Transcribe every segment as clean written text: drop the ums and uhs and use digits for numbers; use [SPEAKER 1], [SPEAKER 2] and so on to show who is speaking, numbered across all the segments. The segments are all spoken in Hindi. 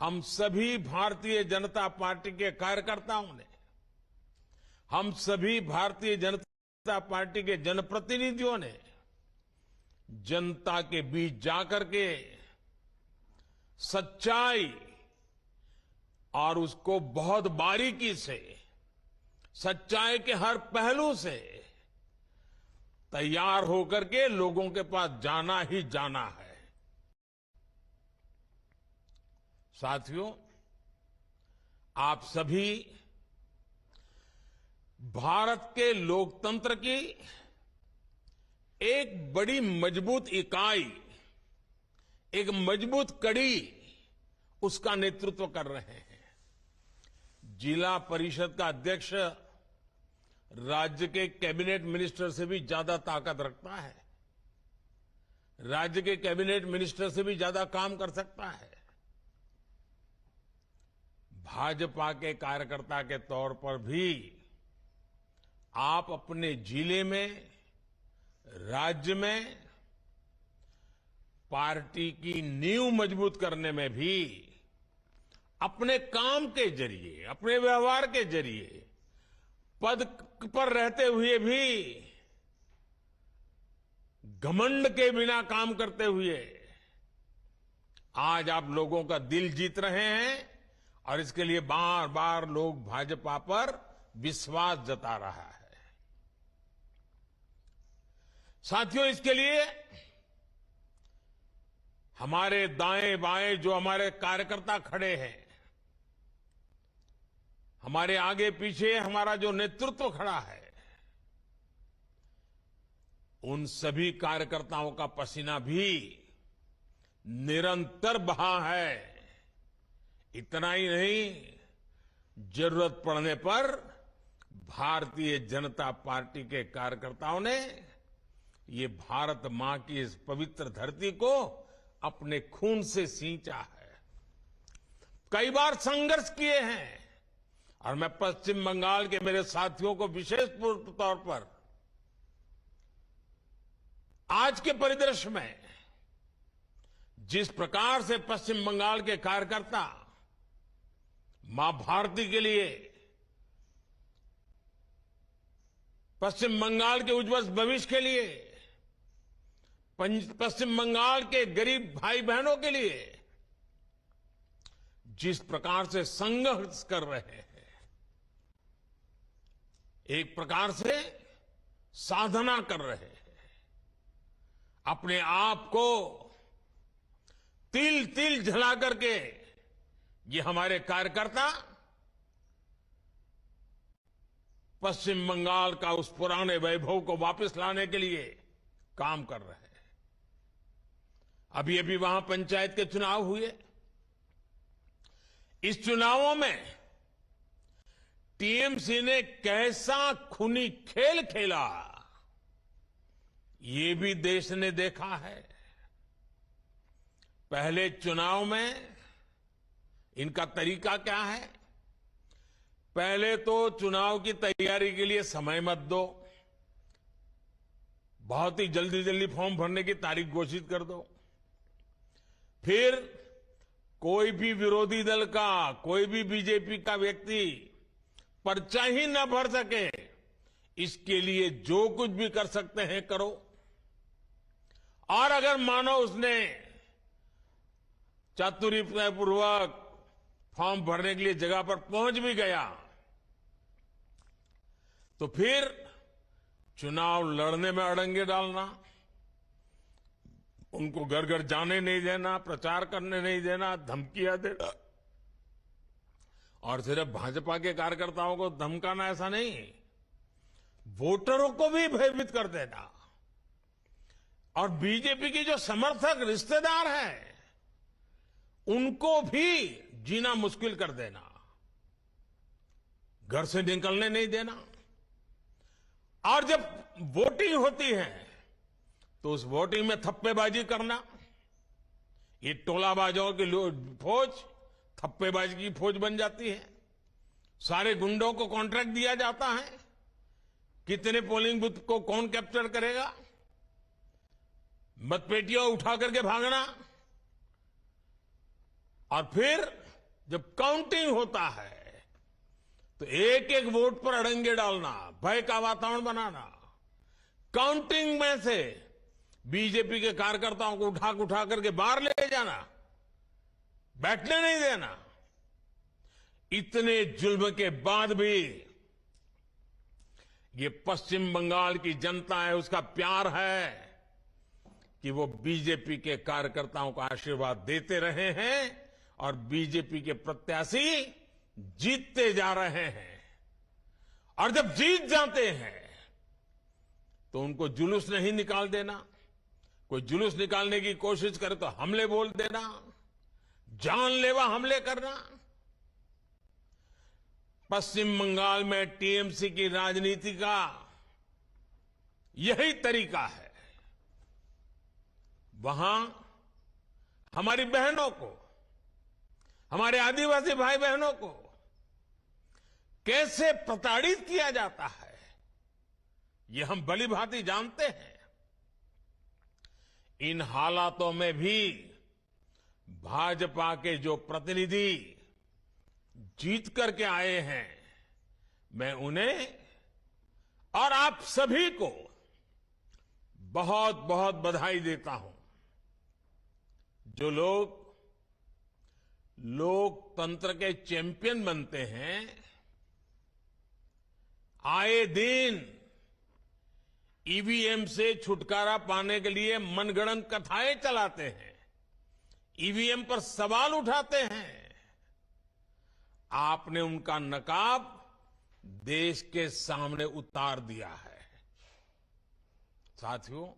[SPEAKER 1] हम सभी भारतीय जनता पार्टी के कार्यकर्ताओं ने, हम सभी भारतीय जनता पार्टी के जनप्रतिनिधियों ने जनता के बीच जाकर के सच्चाई और उसको बहुत बारीकी से, सच्चाई के हर पहलू से तैयार होकर के लोगों के पास जाना ही जाना है। साथियों, आप सभी भारत के लोकतंत्र की एक बड़ी मजबूत इकाई, एक मजबूत कड़ी, उसका नेतृत्व कर रहे हैं। जिला परिषद का अध्यक्ष राज्य के कैबिनेट मिनिस्टर से भी ज्यादा ताकत रखता है, राज्य के कैबिनेट मिनिस्टर से भी ज्यादा काम कर सकता है। भाजपा के कार्यकर्ता के तौर पर भी आप अपने जिले में, राज्य में पार्टी की नींव मजबूत करने में भी अपने काम के जरिए, अपने व्यवहार के जरिए, पद पर रहते हुए भी घमंड के बिना काम करते हुए आज आप लोगों का दिल जीत रहे हैं और इसके लिए बार बार लोग भाजपा पर विश्वास जता रहा है। साथियों, इसके लिए हमारे दाएं बाएं जो हमारे कार्यकर्ता खड़े हैं, हमारे आगे पीछे हमारा जो नेतृत्व खड़ा है, उन सभी कार्यकर्ताओं का पसीना भी निरंतर बहा है। इतना ही नहीं, जरूरत पड़ने पर भारतीय जनता पार्टी के कार्यकर्ताओं ने ये भारत मां की इस पवित्र धरती को अपने खून से सींचा है, कई बार संघर्ष किए हैं। और मैं पश्चिम बंगाल के मेरे साथियों को विशेष तौर पर आज के परिदृश्य में जिस प्रकार से पश्चिम बंगाल के कार्यकर्ता मां भारती के लिए, पश्चिम बंगाल के उज्जवल भविष्य के लिए, पश्चिम बंगाल के गरीब भाई बहनों के लिए जिस प्रकार से संघर्ष कर रहे हैं, एक प्रकार से साधना कर रहे हैं, अपने आप को तिल तिल जला करके ये हमारे कार्यकर्ता पश्चिम बंगाल का उस पुराने वैभव को वापस लाने के लिए काम कर रहे हैं। अभी अभी वहां पंचायत के चुनाव हुए। इस चुनावों में टीएमसी ने कैसा खूनी खेल खेला, ये भी देश ने देखा है। पहले चुनाव में इनका तरीका क्या है? पहले तो चुनाव की तैयारी के लिए समय मत दो, बहुत ही जल्दी जल्दी फॉर्म भरने की तारीख घोषित कर दो, फिर कोई भी विरोधी दल का, कोई भी बीजेपी का व्यक्ति पर्चा ही न भर सके, इसके लिए जो कुछ भी कर सकते हैं करो। और अगर मानो उसने चातुर्यपूर्वक फॉर्म भरने के लिए जगह पर पहुंच भी गया तो फिर चुनाव लड़ने में अड़ंगे डालना, उनको घर घर जाने नहीं देना, प्रचार करने नहीं देना, धमकियां देना। और सिर्फ भाजपा के कार्यकर्ताओं को धमकाना ऐसा नहीं, वोटरों को भी भयभीत कर देना। और बीजेपी की जो समर्थक रिश्तेदार हैं उनको भी जीना मुश्किल कर देना, घर से निकलने नहीं देना। और जब वोटिंग होती है तो उस वोटिंग में थप्पेबाजी करना, ये टोलाबाजों की फौज थप्पेबाजी की फौज बन जाती है। सारे गुंडों को कॉन्ट्रैक्ट दिया जाता है, कितने पोलिंग बूथ को कौन कैप्चर करेगा, मतपेटियां उठा करके भागना, और फिर जब काउंटिंग होता है तो एक एक वोट पर अड़ंगे डालना, भय का वातावरण बनाना, काउंटिंग में से बीजेपी के कार्यकर्ताओं को उठा करके बाहर ले जाना, बैठने नहीं देना, इतने जुल्म के बाद भी ये पश्चिम बंगाल की जनता है, उसका प्यार है कि वो बीजेपी के कार्यकर्ताओं को आशीर्वाद देते रहे हैं और बीजेपी के प्रत्याशी जीतते जा रहे हैं। और जब जीत जाते हैं तो उनको जुलूस नहीं निकाल देना, कोई जुलूस निकालने की कोशिश करे तो हमले बोल देना, जानलेवा हमले करना। पश्चिम बंगाल में टीएमसी की राजनीति का यही तरीका है। वहां हमारी बहनों को, हमारे आदिवासी भाई बहनों को कैसे प्रताड़ित किया जाता है, ये हम भली भांति जानते हैं। इन हालातों में भी भाजपा के जो प्रतिनिधि जीत करके आए हैं, मैं उन्हें और आप सभी को बहुत बहुत बधाई देता हूं। जो लोग लोकतंत्र के चैंपियन बनते हैं, आए दिन ईवीएम से छुटकारा पाने के लिए मनगढ़ंत कथाएं चलाते हैं, ईवीएम पर सवाल उठाते हैं, आपने उनका नकाब देश के सामने उतार दिया है। साथियों,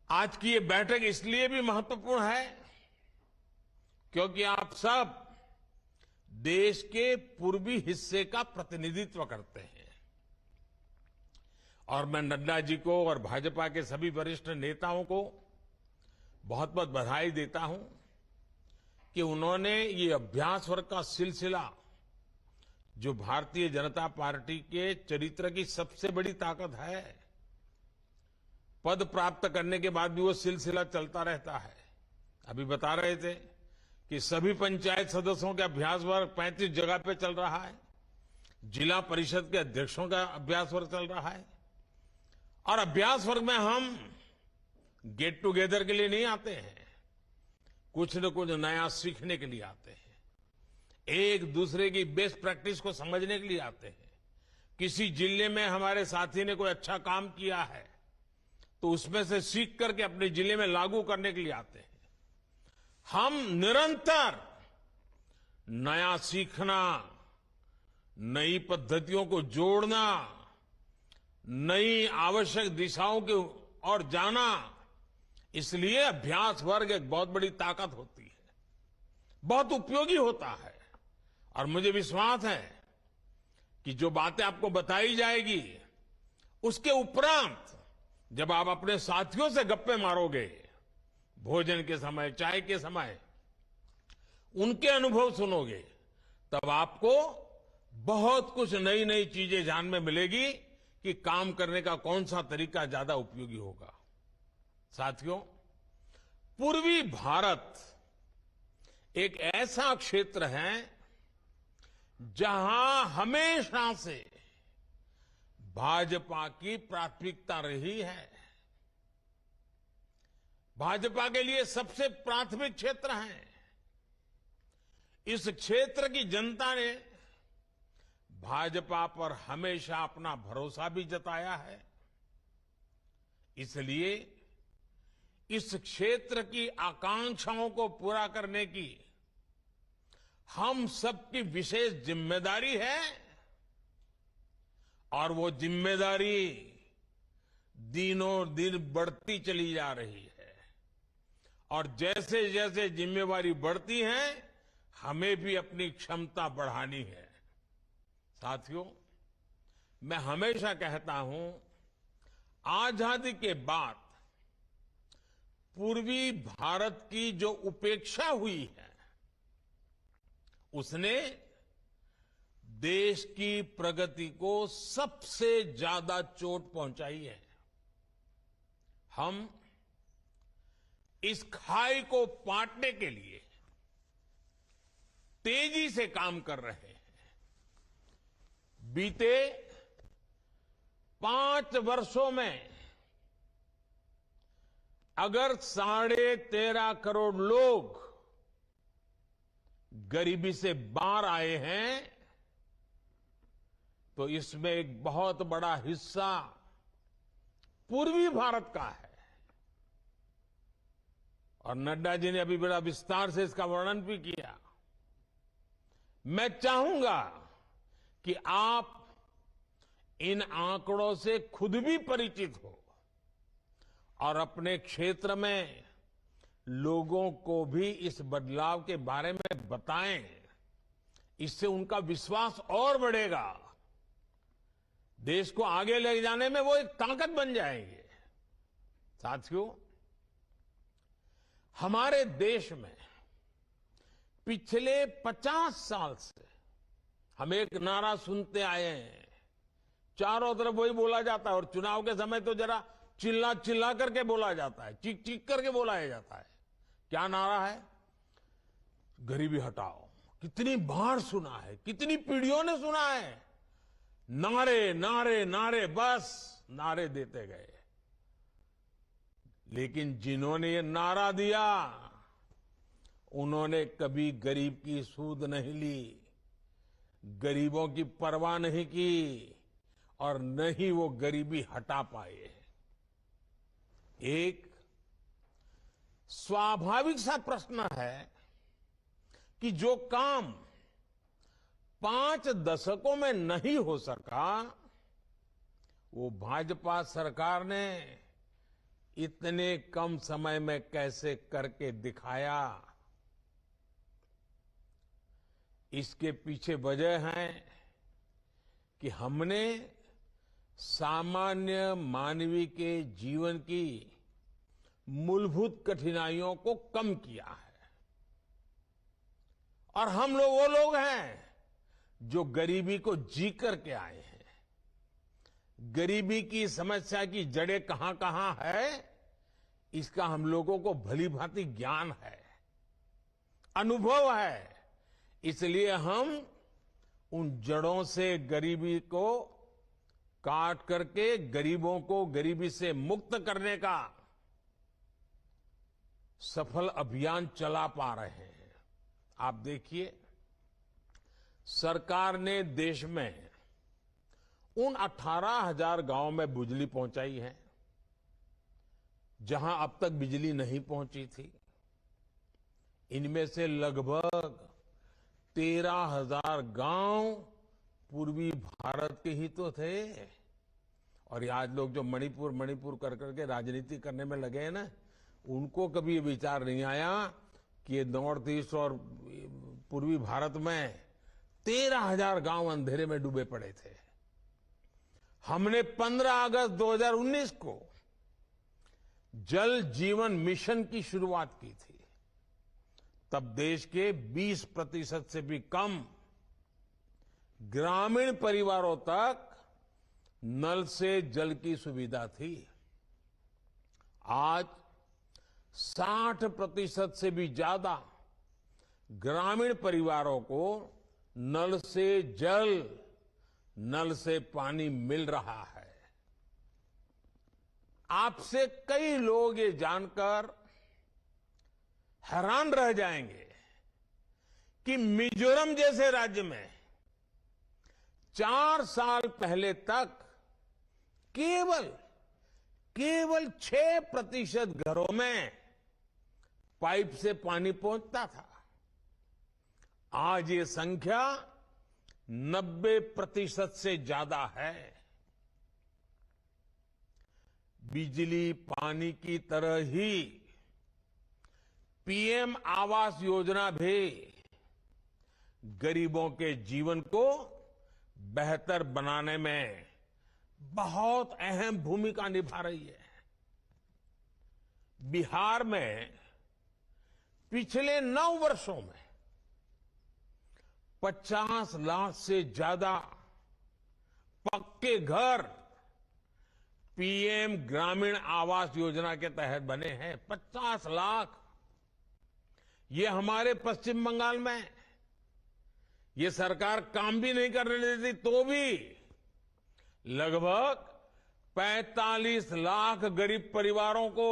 [SPEAKER 1] आज की ये बैठक इसलिए भी महत्वपूर्ण है क्योंकि आप सब देश के पूर्वी हिस्से का प्रतिनिधित्व करते हैं और मैं नड्डा जी को और भाजपा के सभी वरिष्ठ नेताओं को बहुत बहुत बधाई देता हूं कि उन्होंने ये अभ्यास वर्ग का सिलसिला, जो भारतीय जनता पार्टी के चरित्र की सबसे बड़ी ताकत है, पद प्राप्त करने के बाद भी वो सिलसिला चलता रहता है। अभी बता रहे थे कि सभी पंचायत सदस्यों का अभ्यास वर्ग 35 जगह पे चल रहा है, जिला परिषद के अध्यक्षों का अभ्यास वर्ग चल रहा है। और अभ्यास वर्ग में हम गेट टुगेदर के लिए नहीं आते हैं, कुछ न कुछ नया सीखने के लिए आते हैं, एक दूसरे की बेस्ट प्रैक्टिस को समझने के लिए आते हैं। किसी जिले में हमारे साथी ने कोई अच्छा काम किया है तो उसमें से सीख करके अपने जिले में लागू करने के लिए आते हैं। हम निरंतर नया सीखना, नई पद्धतियों को जोड़ना, नई आवश्यक दिशाओं की ओर जाना, इसलिए अभ्यास वर्ग एक बहुत बड़ी ताकत होती है, बहुत उपयोगी होता है। और मुझे विश्वास है कि जो बातें आपको बताई जाएगी उसके उपरांत जब आप अपने साथियों से गप्पे मारोगे, भोजन के समय, चाय के समय, उनके अनुभव सुनोगे, तब आपको बहुत कुछ नई नई चीजें जानने में मिलेगी कि काम करने का कौन सा तरीका ज्यादा उपयोगी होगा। साथियों, पूर्वी भारत एक ऐसा क्षेत्र है जहां हमेशा से भाजपा की प्राथमिकता रही है। भाजपा के लिए सबसे प्राथमिक क्षेत्र है। इस क्षेत्र की जनता ने भाजपा पर हमेशा अपना भरोसा भी जताया है। इसलिए इस क्षेत्र की आकांक्षाओं को पूरा करने की हम सबकी विशेष जिम्मेदारी है और वो जिम्मेदारी दिनों दिन बढ़ती चली जा रही है। और जैसे जैसे जिम्मेवारी बढ़ती है, हमें भी अपनी क्षमता बढ़ानी है। साथियों, मैं हमेशा कहता हूं, आजादी के बाद पूर्वी भारत की जो उपेक्षा हुई है, उसने देश की प्रगति को सबसे ज्यादा चोट पहुंचाई है। हम इस खाई को पाटने के लिए तेजी से काम कर रहे हैं। बीते 5 वर्षों में अगर 13.5 करोड़ लोग गरीबी से बाहर आए हैं, तो इसमें एक बहुत बड़ा हिस्सा पूर्वी भारत का है। और नड्डा जी ने अभी बड़ा विस्तार से इसका वर्णन भी किया। मैं चाहूंगा कि आप इन आंकड़ों से खुद भी परिचित हो और अपने क्षेत्र में लोगों को भी इस बदलाव के बारे में बताएं। इससे उनका विश्वास और बढ़ेगा। देश को आगे ले जाने में वो एक ताकत बन जाएंगे। साथियों, हमारे देश में पिछले 50 साल से हम एक नारा सुनते आए हैं। चारों तरफ वही बोला जाता है और चुनाव के समय तो जरा चिल्ला चिल्ला करके बोला जाता है, चीख चीख करके बोलाया जाता है। क्या नारा है? गरीबी हटाओ। कितनी बार सुना है, कितनी पीढ़ियों ने सुना है। नारे नारे नारे, बस नारे देते गए। लेकिन जिन्होंने ये नारा दिया, उन्होंने कभी गरीब की सूध नहीं ली, गरीबों की परवाह नहीं की और न ही वो गरीबी हटा पाए। एक स्वाभाविक सा प्रश्न है कि जो काम 5 दशकों में नहीं हो सका, वो भाजपा सरकार ने इतने कम समय में कैसे करके दिखाया। इसके पीछे वजह है कि हमने सामान्य मानवीय के जीवन की मूलभूत कठिनाइयों को कम किया है। और हम लोग वो लोग हैं जो गरीबी को जी करके आए हैं। गरीबी की समस्या की जड़ें कहां कहां है, इसका हम लोगों को भली भांति ज्ञान है, अनुभव है। इसलिए हम उन जड़ों से गरीबी को काट करके गरीबों को गरीबी से मुक्त करने का सफल अभियान चला पा रहे हैं। आप देखिए, सरकार ने देश में उन 18,000 गांवों में बिजली पहुंचाई है जहां अब तक बिजली नहीं पहुंची थी। इनमें से लगभग 13,000 गांव पूर्वी भारत के ही तो थे। और ये आज लोग जो मणिपुर कर करके राजनीति करने में लगे हैं ना, उनको कभी ये विचार नहीं आया कि ये नॉर्थ ईस्ट और पूर्वी भारत में 13,000 गांव अंधेरे में डूबे पड़े थे। हमने 15 अगस्त 2019 को जल जीवन मिशन की शुरुआत की थी। तब देश के 20% से भी कम ग्रामीण परिवारों तक नल से जल की सुविधा थी। आज 60% से भी ज्यादा ग्रामीण परिवारों को नल से जल, नल से पानी मिल रहा है। आपसे कई लोग ये जानकर हैरान रह जाएंगे कि मिजोरम जैसे राज्य में 4 साल पहले तक केवल 6% घरों में पाइप से पानी पहुंचता था। आज ये संख्या 90% से ज्यादा है। बिजली पानी की तरह ही पीएम आवास योजना भी गरीबों के जीवन को बेहतर बनाने में बहुत अहम भूमिका निभा रही है। बिहार में पिछले 9 वर्षों में 50 लाख से ज्यादा पक्के घर पीएम ग्रामीण आवास योजना के तहत बने हैं 50 लाख। ये हमारे पश्चिम बंगाल में ये सरकार काम भी नहीं करने देती तो भी लगभग 45 लाख गरीब परिवारों को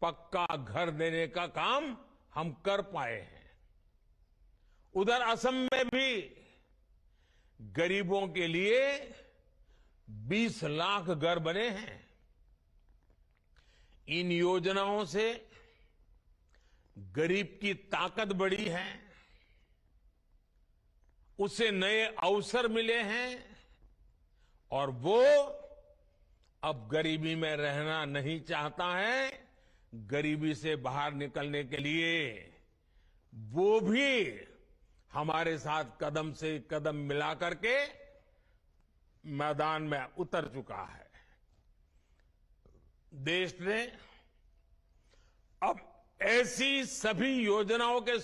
[SPEAKER 1] पक्का घर देने का काम हम कर पाए हैं। उधर असम में भी गरीबों के लिए 20 लाख घर बने हैं। इन योजनाओं से गरीब की ताकत बढ़ी है, उसे नए अवसर मिले हैं और वो अब गरीबी में रहना नहीं चाहता है। गरीबी से बाहर निकलने के लिए वो भी हमारे साथ कदम से कदम मिला करके मैदान में उतर चुका है। देश ने अब ऐसी सभी योजनाओं के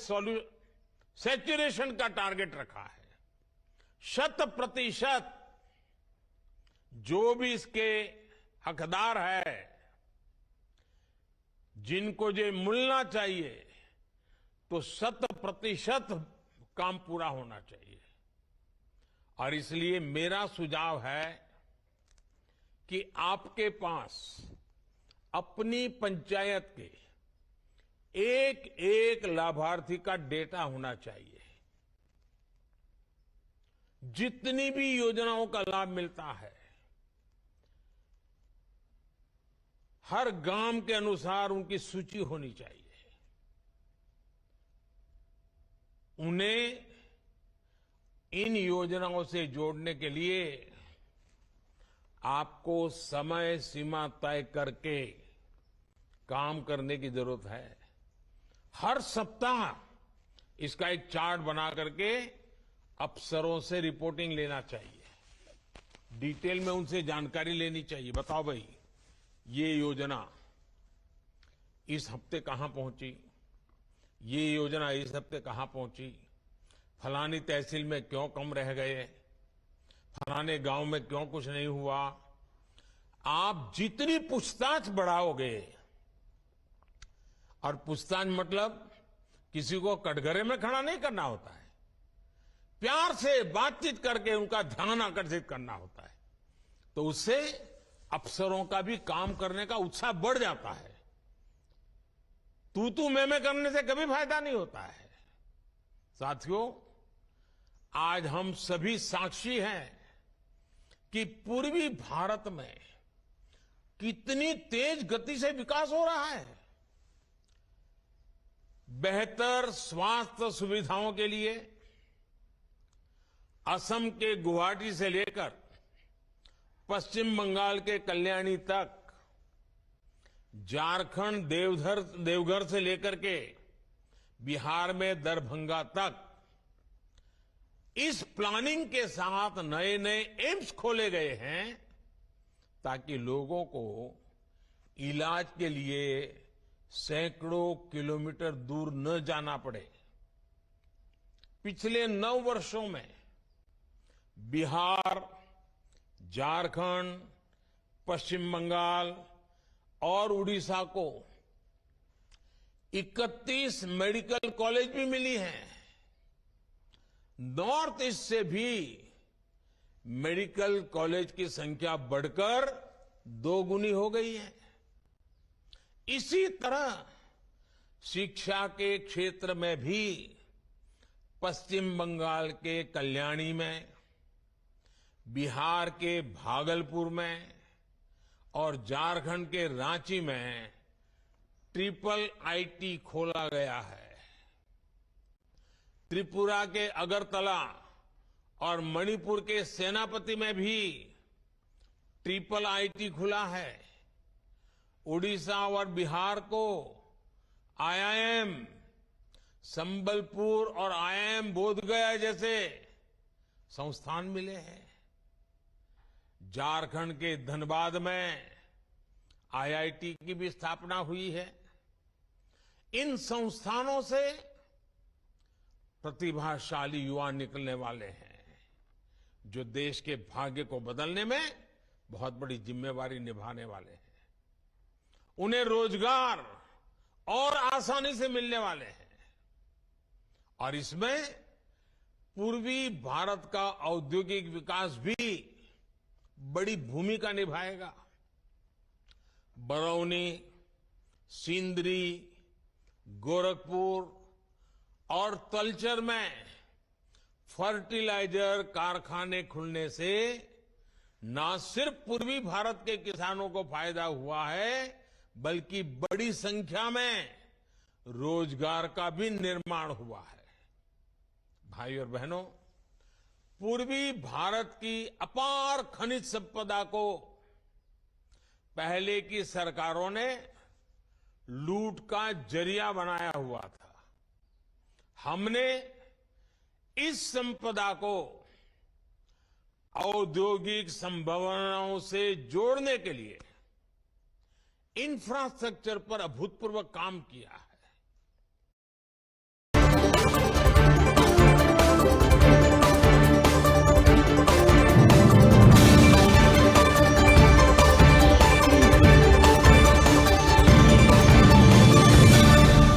[SPEAKER 1] सैचुरेशन का टारगेट रखा है। 100% जो भी इसके हकदार है, जिनको जो मिलना चाहिए, तो 100% काम पूरा होना चाहिए। और इसलिए मेरा सुझाव है कि आपके पास अपनी पंचायत के एक एक लाभार्थी का डेटा होना चाहिए। जितनी भी योजनाओं का लाभ मिलता है, हर गांव के अनुसार उनकी सूची होनी चाहिए। उन्हें इन योजनाओं से जोड़ने के लिए आपको समय सीमा तय करके काम करने की जरूरत है। हर सप्ताह इसका एक चार्ट बना करके अफसरों से रिपोर्टिंग लेना चाहिए। डिटेल में उनसे जानकारी लेनी चाहिए। बताओ भाई, ये योजना इस हफ्ते कहां पहुंची, ये योजना इस हफ्ते कहां पहुंची, फलानी तहसील में क्यों कम रह गए, फलाने गांव में क्यों कुछ नहीं हुआ। आप जितनी पूछताछ बढ़ाओगे, और पूछताछ मतलब किसी को कटघरे में खड़ा नहीं करना होता है, प्यार से बातचीत करके उनका ध्यान आकर्षित करना होता है, तो उससे अफसरों का भी काम करने का उत्साह बढ़ जाता है। तू मैं करने से कभी फायदा नहीं होता है। साथियों, आज हम सभी साक्षी हैं कि पूर्वी भारत में कितनी तेज गति से विकास हो रहा है। बेहतर स्वास्थ्य सुविधाओं के लिए असम के गुवाहाटी से लेकर पश्चिम बंगाल के कल्याणी तक, झारखंड देवघर से लेकर के बिहार में दरभंगा तक, इस प्लानिंग के साथ नए नए एम्स खोले गए हैं ताकि लोगों को इलाज के लिए सैकड़ों किलोमीटर दूर न जाना पड़े। पिछले 9 वर्षों में बिहार, झारखंड, पश्चिम बंगाल और उड़ीसा को 31 मेडिकल कॉलेज भी मिली हैं। नॉर्थ ईस्ट से भी मेडिकल कॉलेज की संख्या बढ़कर 2 गुनी हो गई है। इसी तरह शिक्षा के क्षेत्र में भी पश्चिम बंगाल के कल्याणी में, बिहार के भागलपुर में और झारखंड के रांची में ट्रिपल आईटी खोला गया है। त्रिपुरा के अगरतला और मणिपुर के सेनापति में भी ट्रिपल आईटी खुला है। उड़ीसा और बिहार को आईआईएम संबलपुर और आईआईएम बोधगया जैसे संस्थान मिले हैं। झारखंड के धनबाद में आईआईटी की भी स्थापना हुई है। इन संस्थानों से प्रतिभाशाली युवा निकलने वाले हैं जो देश के भाग्य को बदलने में बहुत बड़ी जिम्मेवारी निभाने वाले हैं। उन्हें रोजगार और आसानी से मिलने वाले हैं और इसमें पूर्वी भारत का औद्योगिक विकास भी बड़ी भूमिका निभाएगा। बरौनी, सिंदरी, गोरखपुर और तलचर में फर्टिलाइजर कारखाने खुलने से न सिर्फ पूर्वी भारत के किसानों को फायदा हुआ है, बल्कि बड़ी संख्या में रोजगार का भी निर्माण हुआ है। भाइयों और बहनों, पूर्वी भारत की अपार खनिज संपदा को पहले की सरकारों ने लूट का जरिया बनाया हुआ था। हमने इस संपदा को औद्योगिक संभावनाओं से जोड़ने के लिए इंफ्रास्ट्रक्चर पर अभूतपूर्व काम किया है।